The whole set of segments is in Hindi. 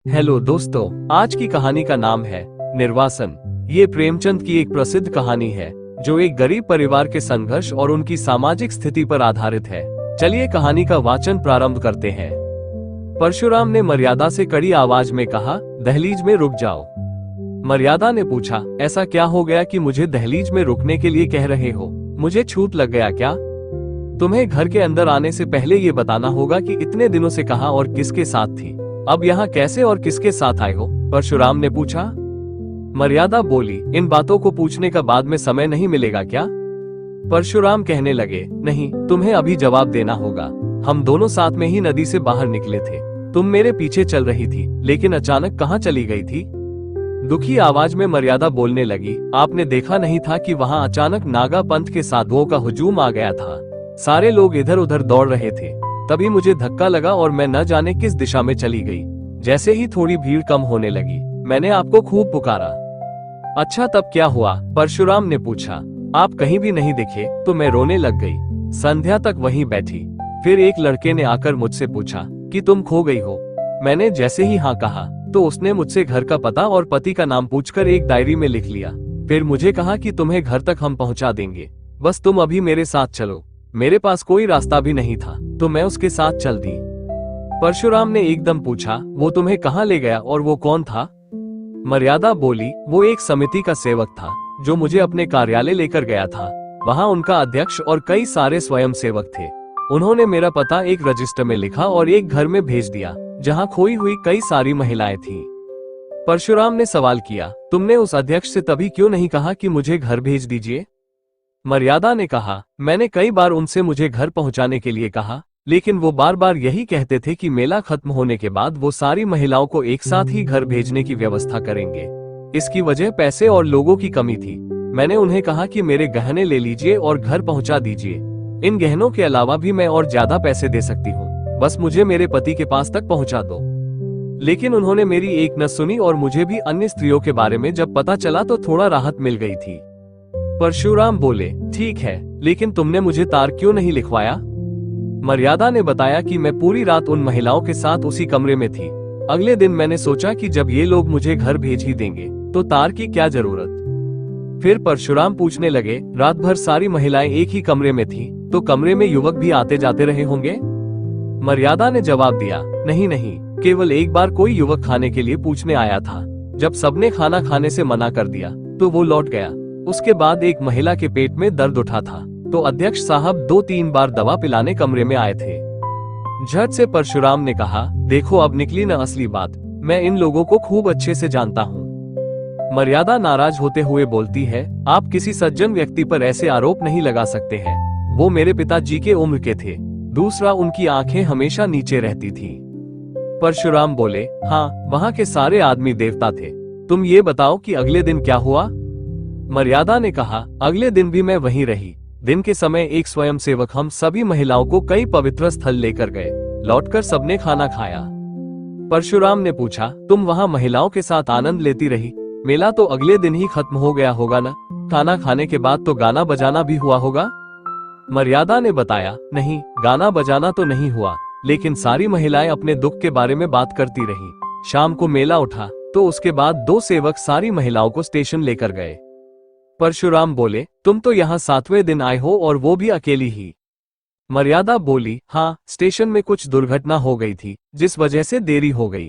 हेलो दोस्तों, आज की कहानी का नाम है निर्वासन। ये प्रेमचंद की एक प्रसिद्ध कहानी है जो एक गरीब परिवार के संघर्ष और उनकी सामाजिक स्थिति पर आधारित है। चलिए कहानी का वाचन प्रारंभ करते हैं। परशुराम ने मर्यादा से कड़ी आवाज में कहा, दहलीज में रुक जाओ। मर्यादा ने पूछा, ऐसा क्या हो गया कि मुझे दहलीज में रुकने के लिए कह रहे हो? मुझे छूत लग गया क्या? तुम्हें घर के अंदर आने से पहले ये बताना होगा कि इतने दिनों से कहां और किसके साथ थी। अब यहाँ कैसे और किसके साथ आए हो? परशुराम ने पूछा। मर्यादा बोली, इन बातों को पूछने का बाद में समय नहीं मिलेगा क्या? परशुराम कहने लगे, नहीं, तुम्हें अभी जवाब देना होगा। हम दोनों साथ में ही नदी से बाहर निकले थे। तुम मेरे पीछे चल रही थी, लेकिन अचानक कहाँ चली गई थी? दुखी आवाज में मर्यादा बोलने लगी, आपने देखा नहीं था कि वहाँ अचानक नागा पंथ के साधुओं का हुजूम आ गया था। सारे लोग इधर उधर दौड़ रहे थे। तभी मुझे धक्का लगा और मैं न जाने किस दिशा में चली गई। जैसे ही थोड़ी भीड़ कम होने लगी, मैंने आपको खूब पुकारा। अच्छा, तब क्या हुआ? परशुराम ने पूछा। आप कहीं भी नहीं दिखे तो मैं रोने लग गई। संध्या तक वहीं बैठी। फिर एक लड़के ने आकर मुझसे पूछा कि तुम खो गई हो। मैंने जैसे ही हाँ कहा तो उसने मुझसे घर का पता और पति का नाम पूछकर एक डायरी में लिख लिया। फिर मुझे कहा कि तुम्हें घर तक हम पहुंचा देंगे, बस तुम अभी मेरे साथ चलो। मेरे पास कोई रास्ता भी नहीं था तो मैं उसके साथ चल दी। परशुराम ने एकदम पूछा, वो तुम्हें कहाँ ले गया और वो कौन था? मर्यादा बोली, वो एक समिति का सेवक था जो मुझे अपने कार्यालय लेकर गया था। वहाँ उनका अध्यक्ष और कई सारे स्वयं सेवक थे। उन्होंने मेरा पता एक रजिस्टर में लिखा और एक घर में भेज दिया जहाँ खोई हुई कई सारी महिलाएं थीं। परशुराम ने सवाल किया, तुमने उस अध्यक्ष से तभी क्यों नहीं कहा कि मुझे घर भेज दीजिए? मर्यादा ने कहा, मैंने कई बार उनसे मुझे घर पहुंचाने के लिए कहा, लेकिन वो बार बार यही कहते थे कि मेला खत्म होने के बाद वो सारी महिलाओं को एक साथ ही घर भेजने की व्यवस्था करेंगे। इसकी वजह पैसे और लोगों की कमी थी। मैंने उन्हें कहा कि मेरे गहने ले लीजिए और घर पहुंचा दीजिए। इन गहनों के अलावा भी मैं और ज्यादा पैसे दे सकती हूँ, बस मुझे मेरे पति के पास तक पहुंचा दो। लेकिन उन्होंने मेरी एक न सुनी और मुझे भी अन्य स्त्रियों के बारे में जब पता चला तो थोड़ा राहत मिल गई थी। परशुराम बोले, ठीक है, लेकिन तुमने मुझे तार क्यों नहीं लिखवाया? मर्यादा ने बताया कि मैं पूरी रात उन महिलाओं के साथ उसी कमरे में थी। अगले दिन मैंने सोचा कि जब ये लोग मुझे घर भेज ही देंगे तो तार की क्या जरूरत। फिर परशुराम पूछने लगे, रात भर सारी महिलाएं एक ही कमरे में थी तो कमरे में युवक भी आते जाते रहे होंगे? मर्यादा ने जवाब दिया, नहीं नहीं, केवल एक बार कोई युवक खाने के लिए पूछने आया था। जब सबने खाना खाने से मना कर दिया तो वो लौट गया। उसके बाद एक महिला के पेट में दर्द उठा था तो अध्यक्ष साहब 2-3 बार दवा पिलाने कमरे में आए थे। झट से परशुराम ने कहा, देखो अब निकली न असली बात। मैं इन लोगों को खूब अच्छे से जानता हूँ। मर्यादा नाराज होते हुए बोलती है, आप किसी सज्जन व्यक्ति पर ऐसे आरोप नहीं लगा सकते हैं। वो मेरे पिताजी के उम्र के थे। दूसरा, उनकी आंखें हमेशा नीचे रहती थी। परशुराम बोले, हाँ, वहाँ के सारे आदमी देवता थे। तुम ये बताओ कि अगले दिन क्या हुआ? मर्यादा ने कहा, अगले दिन भी मैं वहीं रही। दिन के समय एक स्वयं सेवक हम सभी महिलाओं को कई पवित्र स्थल लेकर गए। लौटकर सबने खाना खाया। परशुराम ने पूछा, तुम वहाँ महिलाओं के साथ आनंद लेती रही? मेला तो अगले दिन ही खत्म हो गया होगा ना? खाना खाने के बाद तो गाना बजाना भी हुआ होगा? मर्यादा ने बताया, नहीं, गाना बजाना तो नहीं हुआ, लेकिन सारी महिलाएं अपने दुख के बारे में बात करती रही। शाम को मेला उठा तो उसके बाद 2 सेवक सारी महिलाओं को स्टेशन लेकर गए। परशुराम बोले, तुम तो यहाँ 7वें दिन आए हो और वो भी अकेली ही। मर्यादा बोली, हाँ, स्टेशन में कुछ दुर्घटना हो गई थी जिस वजह से देरी हो गई।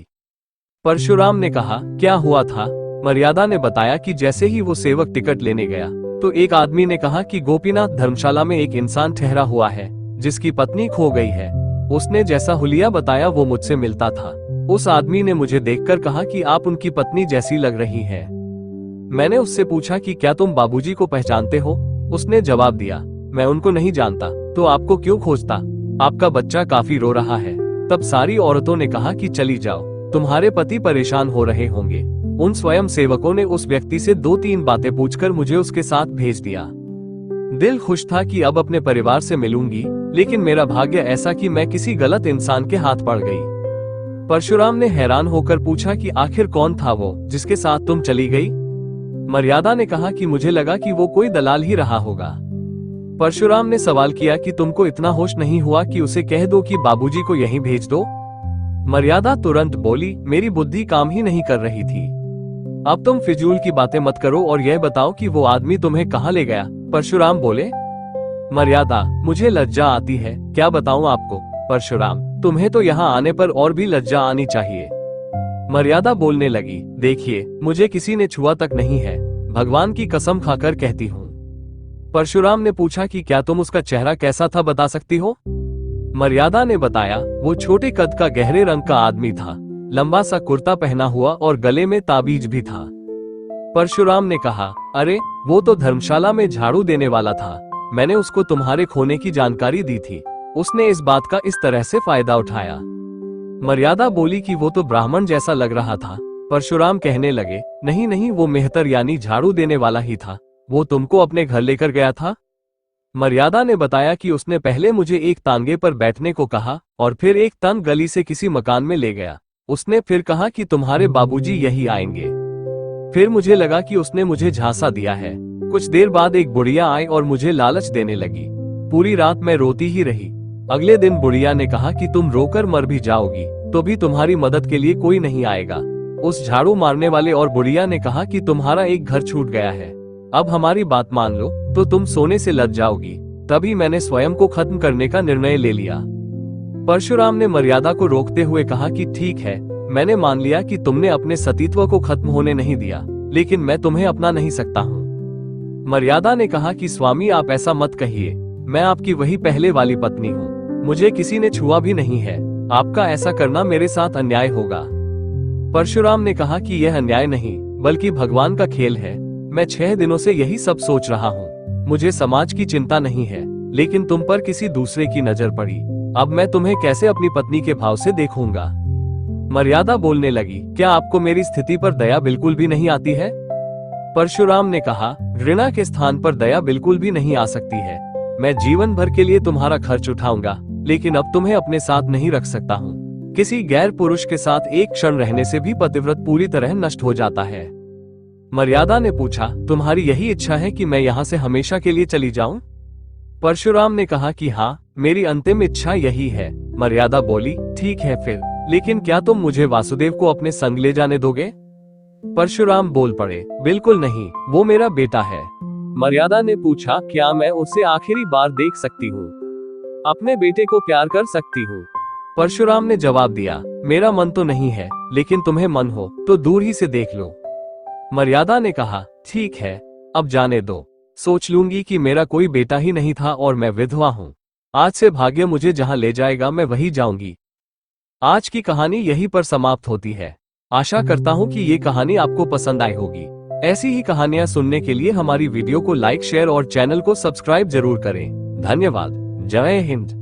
परशुराम ने कहा, क्या हुआ था? मर्यादा ने बताया कि जैसे ही वो सेवक टिकट लेने गया तो एक आदमी ने कहा कि गोपीनाथ धर्मशाला में एक इंसान ठहरा हुआ है जिसकी पत्नी खो गई है। उसने जैसा हुलिया बताया वो मुझसे मिलता था। उस आदमी ने मुझे देखकर कहा कि आप उनकी पत्नी जैसी लग रही हैं। मैंने उससे पूछा कि क्या तुम बाबूजी को पहचानते हो? उसने जवाब दिया, मैं उनको नहीं जानता, तो आपको क्यों खोजता? आपका बच्चा काफी रो रहा है। तब सारी औरतों ने कहा कि चली जाओ, तुम्हारे पति परेशान हो रहे होंगे। उन स्वयं सेवकों ने उस व्यक्ति से 2-3 बातें पूछकर मुझे उसके साथ भेज दिया। दिल खुश था कि अब अपने परिवार से मिलूंगी, लेकिन मेरा भाग्य ऐसा कि मैं किसी गलत इंसान के हाथ पड़ गई। परशुराम ने हैरान होकर पूछा कि आखिर कौन था वो जिसके साथ तुम चली गई? मर्यादा ने कहा कि मुझे लगा कि वो कोई दलाल ही रहा होगा। परशुराम ने सवाल किया कि तुमको इतना होश नहीं हुआ कि उसे कह दो कि बाबूजी को यहीं भेज दो? मर्यादा तुरंत बोली, मेरी बुद्धि काम ही नहीं कर रही थी। अब तुम फिजूल की बातें मत करो और यह बताओ कि वो आदमी तुम्हें कहाँ ले गया। परशुराम बोले, मर्यादा, मुझे लज्जा आती है, क्या बताऊं आपको। परशुराम, तुम्हें तो यहाँ आने पर और भी लज्जा आनी चाहिए। मर्यादा बोलने लगी, देखिए, मुझे किसी ने छुआ तक नहीं है, भगवान की कसम खाकर कहती हूँ। परशुराम ने पूछा कि क्या तुम उसका चेहरा कैसा था बता सकती हो। मर्यादा ने बताया, वो छोटे कद का गहरे रंग का आदमी था, लंबा सा कुर्ता पहना हुआ और गले में ताबीज भी था। परशुराम ने कहा, अरे वो तो धर्मशाला में झाड़ू देने वाला था, मैंने उसको तुम्हारे खोने की जानकारी दी थी, उसने इस बात का इस तरह से फायदा उठाया। मर्यादा बोली कि वो तो ब्राह्मण जैसा लग रहा था। परशुराम कहने लगे, नहीं नहीं, वो मेहतर यानी झाड़ू देने वाला ही था, वो तुमको अपने घर लेकर गया था। मर्यादा ने बताया कि उसने पहले मुझे एक तांगे पर बैठने को कहा और फिर एक तन गली से किसी मकान में ले गया। उसने फिर कहा कि तुम्हारे बाबूजी यही आएंगे। फिर मुझे लगा कि उसने मुझे झांसा दिया है। कुछ देर बाद एक बुढ़िया आई और मुझे लालच देने लगी। पूरी रात मैं रोती ही रही। अगले दिन बुढ़िया ने कहा कि तुम रोकर मर भी जाओगी तो भी तुम्हारी मदद के लिए कोई नहीं आएगा। उस झाड़ू मारने वाले और बुढ़िया ने कहा कि तुम्हारा एक घर छूट गया है, अब हमारी बात मान लो तो तुम सोने से लग जाओगी। तभी मैंने स्वयं को खत्म करने का निर्णय ले लिया। परशुराम ने मर्यादा को रोकते हुए कहा कि ठीक है, मैंने मान लिया कि तुमने अपने सतीत्व को खत्म होने नहीं दिया, लेकिन मैं तुम्हें अपना नहीं सकता हूँ। मर्यादा ने कहा कि स्वामी, आप ऐसा मत कहिए, मैं आपकी वही पहले वाली पत्नी हूँ, मुझे किसी ने छुआ भी नहीं है, आपका ऐसा करना मेरे साथ अन्याय होगा। परशुराम ने कहा कि यह अन्याय नहीं बल्कि भगवान का खेल है। मैं 6 दिनों से यही सब सोच रहा हूँ। मुझे समाज की चिंता नहीं है, लेकिन तुम पर किसी दूसरे की नजर पड़ी। अब मैं तुम्हें कैसे अपनी पत्नी के भाव से देखूंगा। मर्यादा बोलने लगी, क्या आपको मेरी स्थिति पर दया बिल्कुल भी नहीं आती है। परशुराम ने कहा, घृणा के स्थान पर दया बिल्कुल भी नहीं आ सकती है। मैं जीवन भर के लिए तुम्हारा खर्च उठाऊंगा, लेकिन अब तुम्हें अपने साथ नहीं रख सकता हूँ। किसी गैर पुरुष के साथ एक क्षण रहने से भी पतिव्रत पूरी तरह नष्ट हो जाता है। मर्यादा ने पूछा, तुम्हारी यही इच्छा है कि मैं यहाँ से हमेशा के लिए चली जाऊं? परशुराम ने कहा कि हाँ, मेरी अंतिम इच्छा यही है। मर्यादा बोली, ठीक है फिर, लेकिन क्या तुम मुझे वासुदेव को अपने संग ले जाने दोगे? परशुराम बोल पड़े, बिल्कुल नहीं, वो मेरा बेटा है। मर्यादा ने पूछा, क्या मैं उसे आखिरी बार देख सकती हूँ? अपने बेटे को प्यार कर सकती हूँ? परशुराम ने जवाब दिया, मेरा मन तो नहीं है, लेकिन तुम्हें मन हो तो दूर ही से देख लो। मर्यादा ने कहा, ठीक है, अब जाने दो, सोच लूंगी कि मेरा कोई बेटा ही नहीं था और मैं विधवा हूँ। आज से भाग्य मुझे जहाँ ले जाएगा मैं वही जाऊंगी। आज की कहानी यहीं पर समाप्त होती है। आशा करता हूँ कि ये कहानी आपको पसंद आई होगी। ऐसी ही कहानियां सुनने के लिए हमारी वीडियो को लाइक, शेयर और चैनल को सब्सक्राइब जरूर करें। धन्यवाद। जय हिंद।